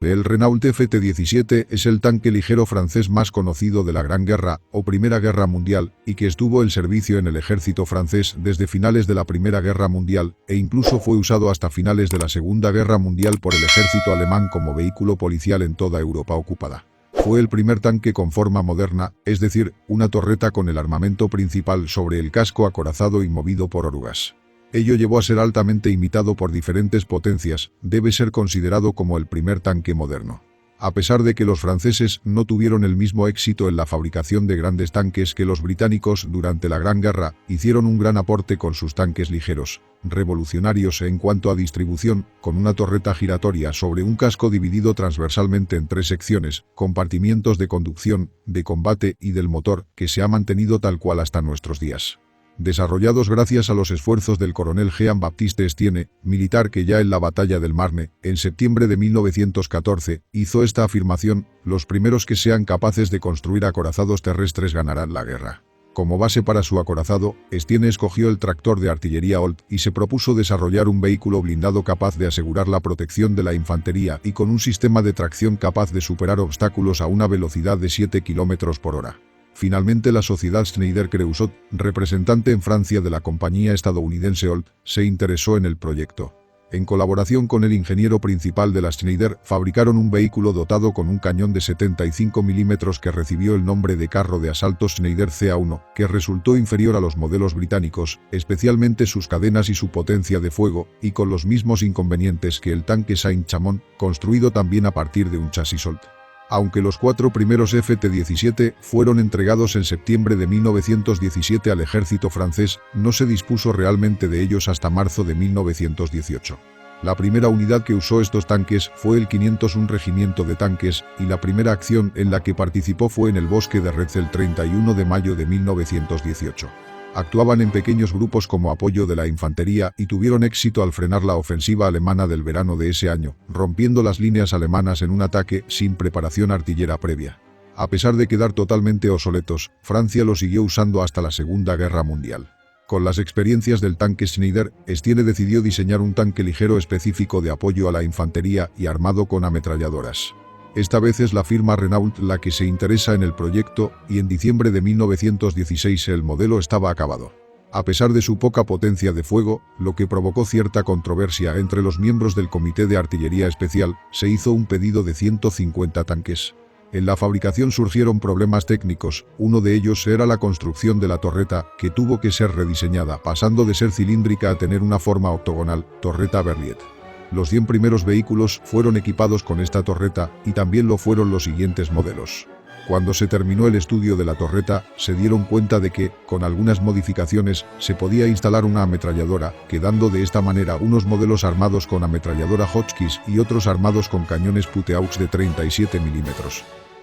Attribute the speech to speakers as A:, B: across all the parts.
A: El Renault FT-17 es el tanque ligero francés más conocido de la Gran Guerra o Primera Guerra Mundial y que estuvo en servicio en el ejército francés desde finales de la Primera Guerra Mundial e incluso fue usado hasta finales de la Segunda Guerra Mundial por el ejército alemán como vehículo policial en toda Europa ocupada. Fue el primer tanque con forma moderna, es decir, una torreta con el armamento principal sobre el casco acorazado y movido por orugas. Ello llevó a ser altamente imitado por diferentes potencias, debe ser considerado como el primer tanque moderno. A pesar de que los franceses no tuvieron el mismo éxito en la fabricación de grandes tanques que los británicos durante la Gran Guerra, hicieron un gran aporte con sus tanques ligeros, revolucionarios en cuanto a distribución, con una torreta giratoria sobre un casco dividido transversalmente en 3 secciones, compartimientos de conducción, de combate y del motor, que se ha mantenido tal cual hasta nuestros días. Desarrollados gracias a los esfuerzos del coronel Jean-Baptiste Estienne, militar que ya en la batalla del Marne, en septiembre de 1914, hizo esta afirmación: los primeros que sean capaces de construir acorazados terrestres ganarán la guerra. Como base para su acorazado, Estienne escogió el tractor de artillería Olt y se propuso desarrollar un vehículo blindado capaz de asegurar la protección de la infantería y con un sistema de tracción capaz de superar obstáculos a una velocidad de 7 km por hora. Finalmente la sociedad Schneider-Creusot, representante en Francia de la compañía estadounidense Olt, se interesó en el proyecto. En colaboración con el ingeniero principal de la Schneider, fabricaron un vehículo dotado con un cañón de 75 mm que recibió el nombre de carro de asalto Schneider CA1, que resultó inferior a los modelos británicos, especialmente sus cadenas y su potencia de fuego, y con los mismos inconvenientes que el tanque Saint-Chamond, construido también a partir de un chasis Olt. Aunque los 4 primeros FT-17 fueron entregados en septiembre de 1917 al ejército francés, no se dispuso realmente de ellos hasta marzo de 1918. La primera unidad que usó estos tanques fue el 501 Regimiento de Tanques, y la primera acción en la que participó fue en el bosque de Retz el 31 de mayo de 1918. Actuaban en pequeños grupos como apoyo de la infantería y tuvieron éxito al frenar la ofensiva alemana del verano de ese año, rompiendo las líneas alemanas en un ataque sin preparación artillera previa. A pesar de quedar totalmente obsoletos, Francia los siguió usando hasta la Segunda Guerra Mundial. Con las experiencias del tanque Schneider, Estienne decidió diseñar un tanque ligero específico de apoyo a la infantería y armado con ametralladoras. Esta vez es la firma Renault la que se interesa en el proyecto, y en diciembre de 1916 el modelo estaba acabado. A pesar de su poca potencia de fuego, lo que provocó cierta controversia entre los miembros del Comité de Artillería Especial, se hizo un pedido de 150 tanques. En la fabricación surgieron problemas técnicos, uno de ellos era la construcción de la torreta, que tuvo que ser rediseñada, pasando de ser cilíndrica a tener una forma octogonal, torreta Berliet. Los 100 primeros vehículos fueron equipados con esta torreta, y también lo fueron los siguientes modelos. Cuando se terminó el estudio de la torreta, se dieron cuenta de que, con algunas modificaciones, se podía instalar una ametralladora, quedando de esta manera unos modelos armados con ametralladora Hotchkiss y otros armados con cañones Puteaux de 37 mm.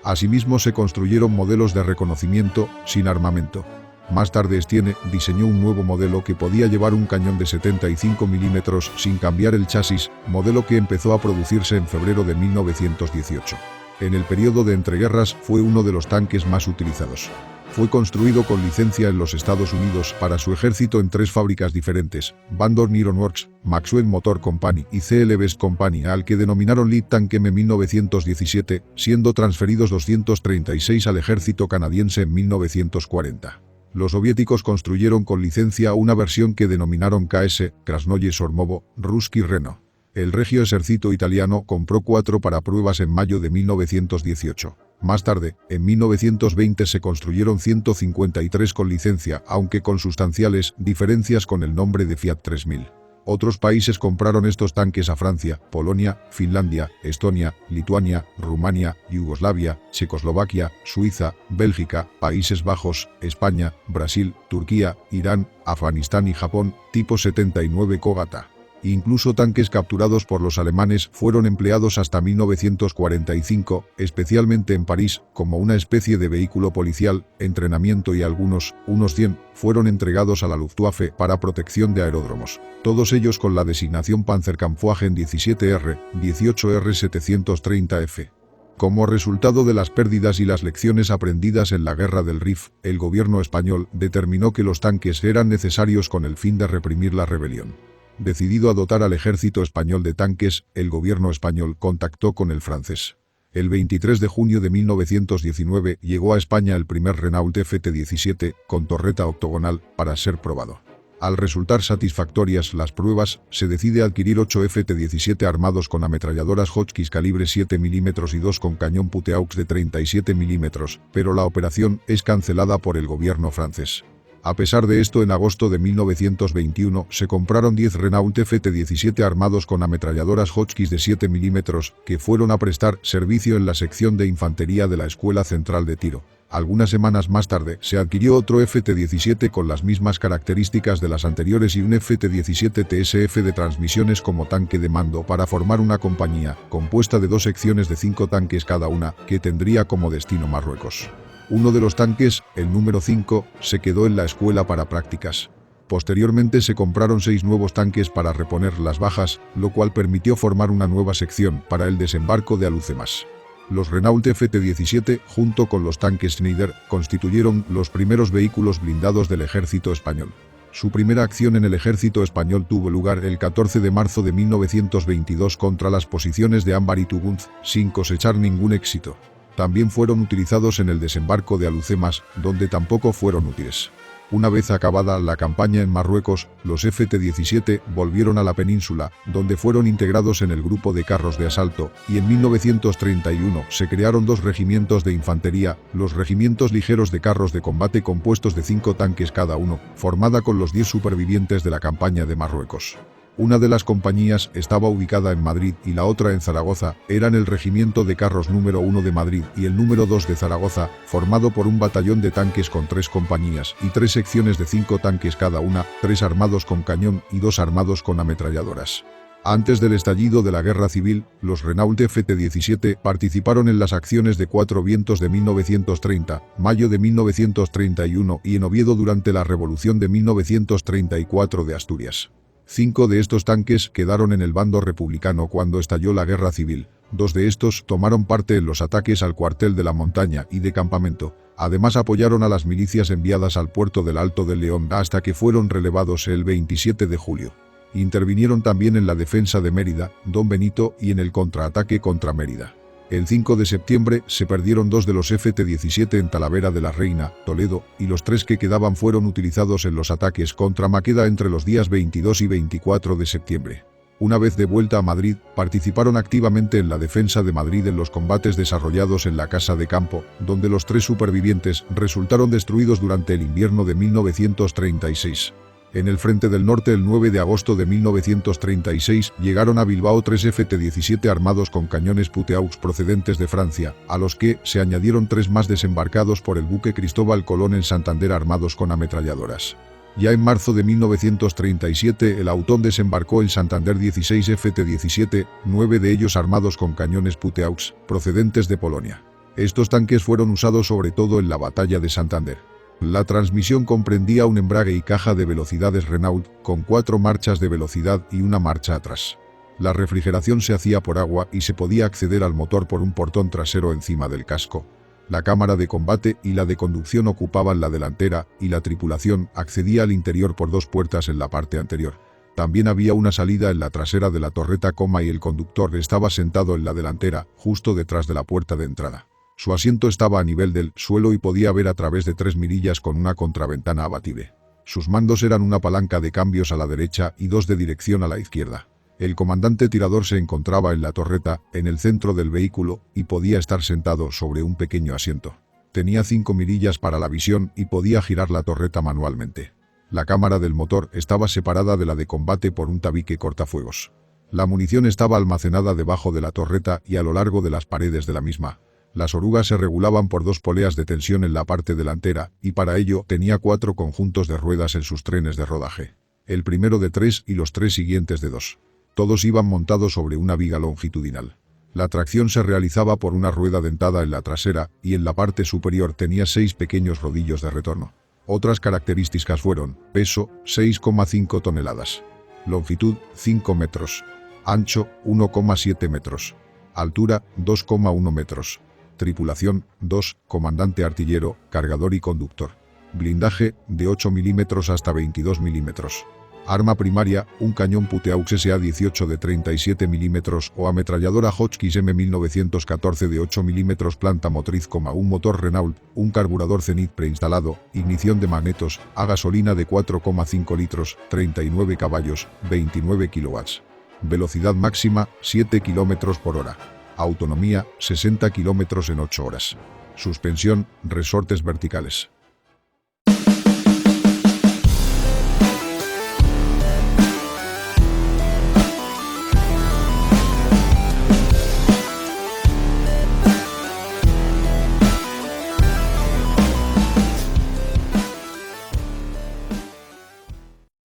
A: Asimismo se construyeron modelos de reconocimiento, sin armamento. Más tarde Estienne diseñó un nuevo modelo que podía llevar un cañón de 75 mm sin cambiar el chasis, modelo que empezó a producirse en febrero de 1918. En el periodo de entreguerras fue uno de los tanques más utilizados. Fue construido con licencia en los Estados Unidos para su ejército en 3 fábricas diferentes, Van Dorn Iron Works, Maxwell Motor Company y CL Best Company, al que denominaron Lead Tank en 1917, siendo transferidos 236 al ejército canadiense en 1940. Los soviéticos construyeron con licencia una versión que denominaron KS, Krasnoye Sormovo, Ruski Reno. El Regio Ejército Italiano compró 4 para pruebas en mayo de 1918. Más tarde, en 1920 se construyeron 153 con licencia, aunque con sustanciales diferencias con el nombre de Fiat 3000. Otros países compraron estos tanques a Francia, Polonia, Finlandia, Estonia, Lituania, Rumania, Yugoslavia, Checoslovaquia, Suiza, Bélgica, Países Bajos, España, Brasil, Turquía, Irán, Afganistán y Japón, tipo 79 Kogata. Incluso tanques capturados por los alemanes fueron empleados hasta 1945, especialmente en París, como una especie de vehículo policial, entrenamiento y algunos, unos 100, fueron entregados a la Luftwaffe para protección de aeródromos. Todos ellos con la designación Panzerkampfwagen 17R, 18R730F. Como resultado de las pérdidas y las lecciones aprendidas en la Guerra del Rif, el gobierno español determinó que los tanques eran necesarios con el fin de reprimir la rebelión. Decidido a dotar al ejército español de tanques, el gobierno español contactó con el francés. El 23 de junio de 1919 llegó a España el primer Renault FT-17, con torreta octogonal, para ser probado. Al resultar satisfactorias las pruebas, se decide adquirir 8 FT-17 armados con ametralladoras Hotchkiss calibre 7 mm y 2 con cañón Puteaux de 37 mm, pero la operación es cancelada por el gobierno francés. A pesar de esto, en agosto de 1921 se compraron 10 Renault FT-17 armados con ametralladoras Hotchkiss de 7 mm, que fueron a prestar servicio en la sección de infantería de la Escuela Central de Tiro. Algunas semanas más tarde, se adquirió otro FT-17 con las mismas características de las anteriores y un FT-17 TSF de transmisiones como tanque de mando para formar una compañía, compuesta de 2 secciones de 5 tanques cada una, que tendría como destino Marruecos. Uno de los tanques, el número 5, se quedó en la escuela para prácticas. Posteriormente se compraron 6 nuevos tanques para reponer las bajas, lo cual permitió formar una nueva sección para el desembarco de Alhucemas. Los Renault FT-17, junto con los tanques Schneider, constituyeron los primeros vehículos blindados del ejército español. Su primera acción en el ejército español tuvo lugar el 14 de marzo de 1922 contra las posiciones de Anbar y Tugunz, sin cosechar ningún éxito. También fueron utilizados en el desembarco de Alhucemas, donde tampoco fueron útiles. Una vez acabada la campaña en Marruecos, los FT-17 volvieron a la península, donde fueron integrados en el grupo de carros de asalto, y en 1931 se crearon 2 regimientos de infantería, los regimientos ligeros de carros de combate compuestos de 5 tanques cada uno, formada con los 10 supervivientes de la campaña de Marruecos. Una de las compañías estaba ubicada en Madrid y la otra en Zaragoza. Eran el Regimiento de Carros número 1 de Madrid y el número 2 de Zaragoza, formado por un batallón de tanques con 3 compañías y 3 secciones de 5 tanques cada una, 3 armados con cañón y 2 armados con ametralladoras. Antes del estallido de la Guerra Civil, los Renault FT-17 participaron en las acciones de Cuatro Vientos de 1930, mayo de 1931 y en Oviedo durante la Revolución de 1934 de Asturias. 5 de estos tanques quedaron en el bando republicano cuando estalló la Guerra Civil. 2 de estos tomaron parte en los ataques al cuartel de la Montaña y de Campamento. Además apoyaron a las milicias enviadas al puerto del Alto del León hasta que fueron relevados el 27 de julio. Intervinieron también en la defensa de Mérida, Don Benito y en el contraataque contra Mérida. El 5 de septiembre se perdieron 2 de los FT-17 en Talavera de la Reina, Toledo, y los 3 que quedaban fueron utilizados en los ataques contra Maqueda entre los días 22 y 24 de septiembre. Una vez de vuelta a Madrid, participaron activamente en la defensa de Madrid en los combates desarrollados en la Casa de Campo, donde los 3 supervivientes resultaron destruidos durante el invierno de 1936. En el frente del norte, el 9 de agosto de 1936, llegaron a Bilbao 3 FT-17 armados con cañones Puteaux procedentes de Francia, a los que se añadieron 3 más desembarcados por el buque Cristóbal Colón en Santander armados con ametralladoras. Ya en marzo de 1937, el Autón desembarcó en Santander 16 FT-17, 9 de ellos armados con cañones Puteaux, procedentes de Polonia. Estos tanques fueron usados sobre todo en la batalla de Santander. La transmisión comprendía un embrague y caja de velocidades Renault, con 4 marchas de velocidad y una marcha atrás. La refrigeración se hacía por agua y se podía acceder al motor por un portón trasero encima del casco. La cámara de combate y la de conducción ocupaban la delantera, y la tripulación accedía al interior por 2 puertas en la parte anterior. También había una salida en la trasera de la torreta, y el conductor estaba sentado en la delantera, justo detrás de la puerta de entrada. Su asiento estaba a nivel del suelo y podía ver a través de 3 mirillas con una contraventana abatible. Sus mandos eran una palanca de cambios a la derecha y 2 de dirección a la izquierda. El comandante tirador se encontraba en la torreta, en el centro del vehículo, y podía estar sentado sobre un pequeño asiento. Tenía 5 mirillas para la visión y podía girar la torreta manualmente. La cámara del motor estaba separada de la de combate por un tabique cortafuegos. La munición estaba almacenada debajo de la torreta y a lo largo de las paredes de la misma. Las orugas se regulaban por 2 poleas de tensión en la parte delantera, y para ello tenía 4 conjuntos de ruedas en sus trenes de rodaje. El primero de 3 y los 3 siguientes de 2. Todos iban montados sobre una viga longitudinal. La tracción se realizaba por una rueda dentada en la trasera, y en la parte superior tenía 6 pequeños rodillos de retorno. Otras características fueron: peso, 6,5 toneladas. Longitud, 5 metros. Ancho, 1,7 metros. Altura, 2,1 metros. Tripulación, 2, comandante artillero, cargador y conductor. Blindaje, de 8 milímetros hasta 22 milímetros. Arma primaria, un cañón Puteaux SA-18 de 37 mm o ametralladora Hotchkiss M1914 de 8 mm, planta motriz, un motor Renault, un carburador Zenith preinstalado, ignición de magnetos, a gasolina de 4,5 litros, 39 caballos, 29 kilowatts. Velocidad máxima, 7 km por hora. Autonomía, 60 km en 8 horas. Suspensión, resortes verticales.